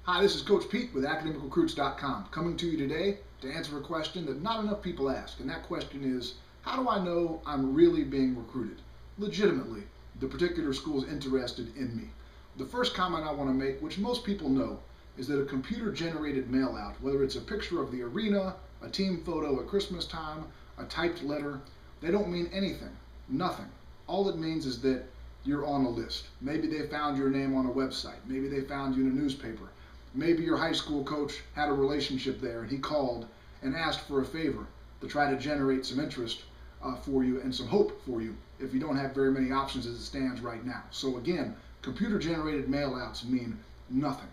Hi, this is Coach Pete with AcademicRecruits.com, coming to you today to answer a question that not enough people ask, and that question is, how do I know I'm really being recruited? Legitimately, the particular school is interested in me. The first comment I want to make, which most people know, is that a computer-generated mail-out, whether it's a picture of the arena, a team photo at Christmas time, a typed letter, they don't mean anything, nothing. All it means is that you're on a list. Maybe they found your name on a website. Maybe they found you in a newspaper. Maybe your high school coach had a relationship there and he called and asked for a favor to try to generate some interest for you and some hope for you if you don't have very many options as it stands right now. So again, computer-generated mailouts mean nothing.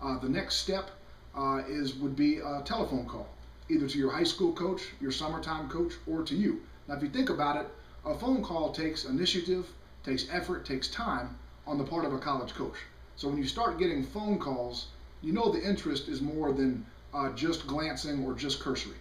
The next step would be a telephone call, either to your high school coach, your summertime coach, or to you. Now, if you think about it, a phone call takes initiative, takes effort, takes time on the part of a college coach. So when you start getting phone calls, you know the interest is more than just glancing or just cursory.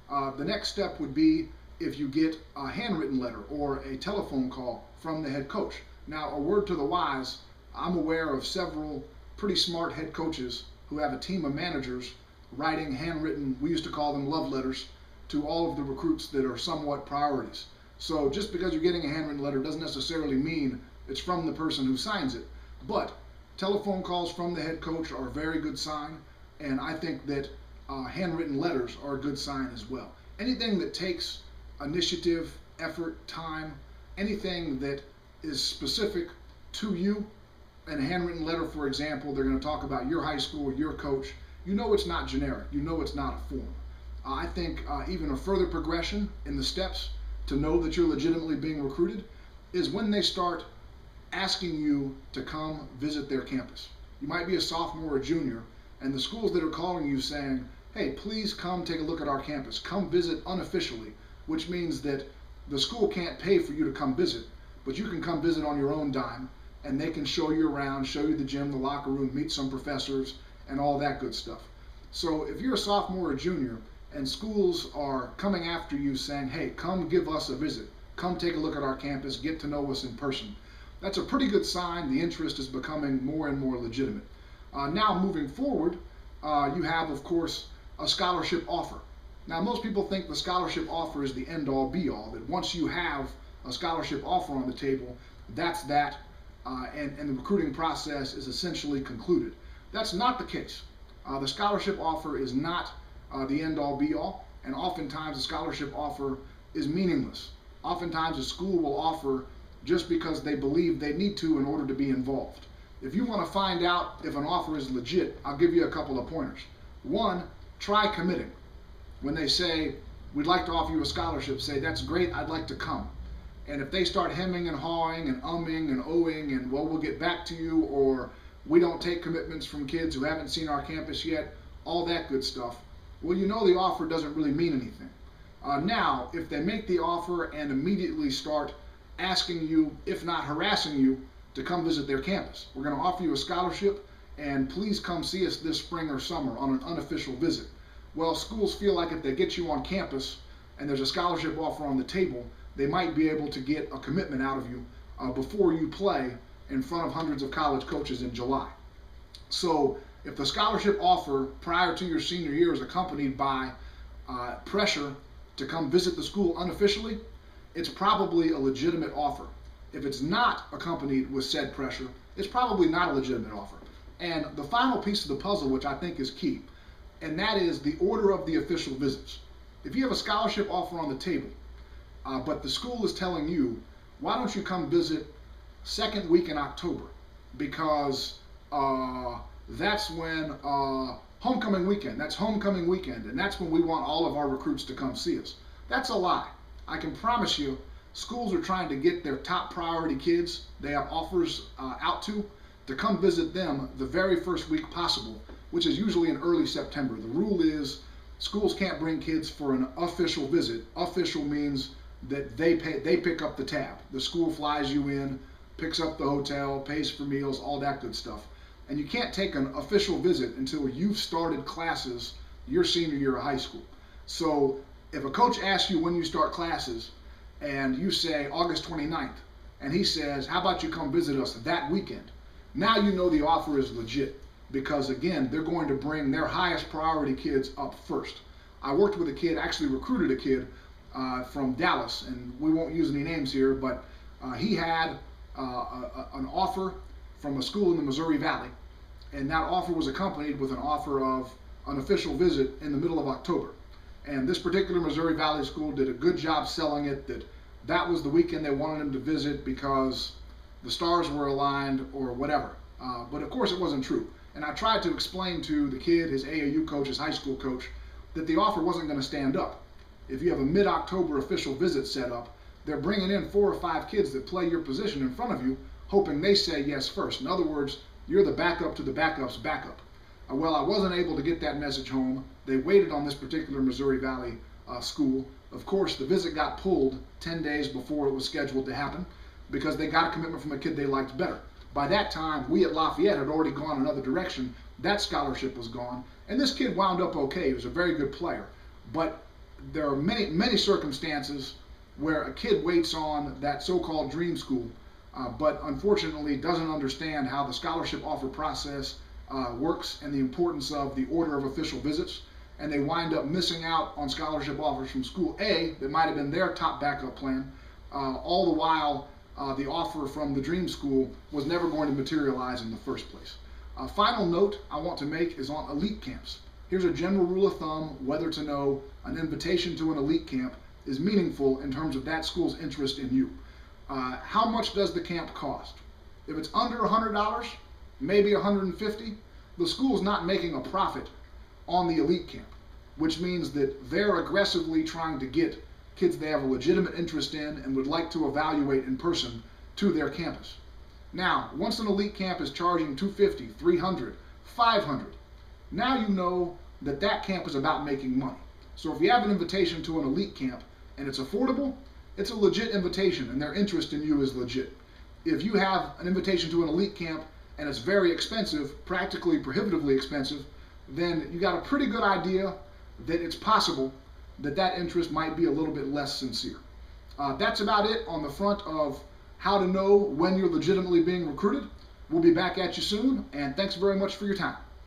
The next step would be if you get a handwritten letter or a telephone call from the head coach. Now, a word to the wise, I'm aware of several pretty smart head coaches who have a team of managers writing handwritten, we used to call them love letters, to all of the recruits that are somewhat priorities. So just because you're getting a handwritten letter doesn't necessarily mean it's from the person who signs it. But telephone calls from the head coach are a very good sign, and I think that handwritten letters are a good sign as well. Anything that takes initiative, effort, time, anything that is specific to you, and a handwritten letter, for example, they're going to talk about your high school, your coach, you know it's not generic, you know it's not a form. I think even a further progression in the steps to know that you're legitimately being recruited is when they start asking you to come visit their campus. You might be a sophomore or junior, and the schools that are calling you saying, hey, please come take a look at our campus, come visit unofficially, which means that the school can't pay for you to come visit, but you can come visit on your own dime, and they can show you around, show you the gym, the locker room, meet some professors, and all that good stuff. So if you're a sophomore or junior, and schools are coming after you saying, hey, come give us a visit, come take a look at our campus, get to know us in person, that's a pretty good sign the interest is becoming more and more legitimate. Now moving forward, you have, of course, a scholarship offer. Now most people think the scholarship offer is the end-all be-all, that once you have a scholarship offer on the table, that's that, and the recruiting process is essentially concluded. That's not the case. The scholarship offer is not the end-all be-all, and oftentimes the scholarship offer is meaningless. Oftentimes a school will offer just because they believe they need to in order to be involved. If you want to find out if an offer is legit, I'll give you a couple of pointers. One, try committing. When they say, we'd like to offer you a scholarship, say, that's great, I'd like to come. And if they start hemming and hawing and umming and ohing and, well, we'll get back to you, or we don't take commitments from kids who haven't seen our campus yet, all that good stuff, well, you know the offer doesn't really mean anything. Now, if they make the offer and immediately start asking you, if not harassing you, to come visit their campus, we're going to offer you a scholarship, and please come see us this spring or summer on an unofficial visit. Well, schools feel like if they get you on campus and there's a scholarship offer on the table, they might be able to get a commitment out of you before you play in front of hundreds of college coaches in July. So if the scholarship offer prior to your senior year is accompanied by pressure to come visit the school unofficially, it's probably a legitimate offer. If it's not accompanied with said pressure, it's probably not a legitimate offer. And the final piece of the puzzle, which I think is key, and that is the order of the official visits. If you have a scholarship offer on the table, but the school is telling you, why don't you come visit second week in October? Because that's when homecoming weekend, that's homecoming weekend, and that's when we want all of our recruits to come see us. That's a lie. I can promise you, schools are trying to get their top priority kids they have offers out to come visit them the very first week possible, which is usually in early September. The rule is schools can't bring kids for an official visit. Official means that they pick up the tab. The school flies you in, picks up the hotel, pays for meals, all that good stuff. And you can't take an official visit until you've started classes your senior year of high school. So if a coach asks you when you start classes and you say August 29th, and he says, how about you come visit us that weekend? Now you know the offer is legit. because again, they're going to bring their highest priority kids up first. I worked with a kid, actually recruited a kid from Dallas, and we won't use any names here, but he had an offer from a school in the Missouri Valley, and that offer was accompanied with an offer of an official visit in the middle of October. And this particular Missouri Valley school did a good job selling it that was the weekend they wanted him to visit because the stars were aligned or whatever. But of course it wasn't true. And I tried to explain to the kid, his AAU coach, his high school coach, that the offer wasn't going to stand up. If you have a mid-October official visit set up, they're bringing in 4 or 5 kids that play your position in front of you, hoping they say yes first. In other words, you're the backup to the backup's backup. Well, I wasn't able to get that message home. They waited on this particular Missouri Valley school. Of course, the visit got pulled 10 days before it was scheduled to happen because they got a commitment from a kid they liked better. By that time, we at Lafayette had already gone another direction. That scholarship was gone, and this kid wound up okay. He was a very good player. But there are many circumstances where a kid waits on that so-called dream school, but unfortunately doesn't understand how the scholarship offer process works and the importance of the order of official visits, and they wind up missing out on scholarship offers from school A that might have been their top backup plan, all the while the offer from the dream school was never going to materialize in the first place. A final note I want to make is on elite camps. Here's a general rule of thumb whether to know an invitation to an elite camp is meaningful in terms of that school's interest in you. How much does the camp cost? If it's under $100, maybe $150, the school's not making a profit on the elite camp, which means that they're aggressively trying to get kids they have a legitimate interest in and would like to evaluate in person to their campus. Now, once an elite camp is charging $250, $300, $500, now you know that that camp is about making money. So if you have an invitation to an elite camp and it's affordable, it's a legit invitation and their interest in you is legit. If you have an invitation to an elite camp and it's very expensive, practically prohibitively expensive, then you got a pretty good idea that it's possible that that interest might be a little bit less sincere. That's about it on the front of how to know when you're legitimately being recruited. We'll be back at you soon, and thanks very much for your time.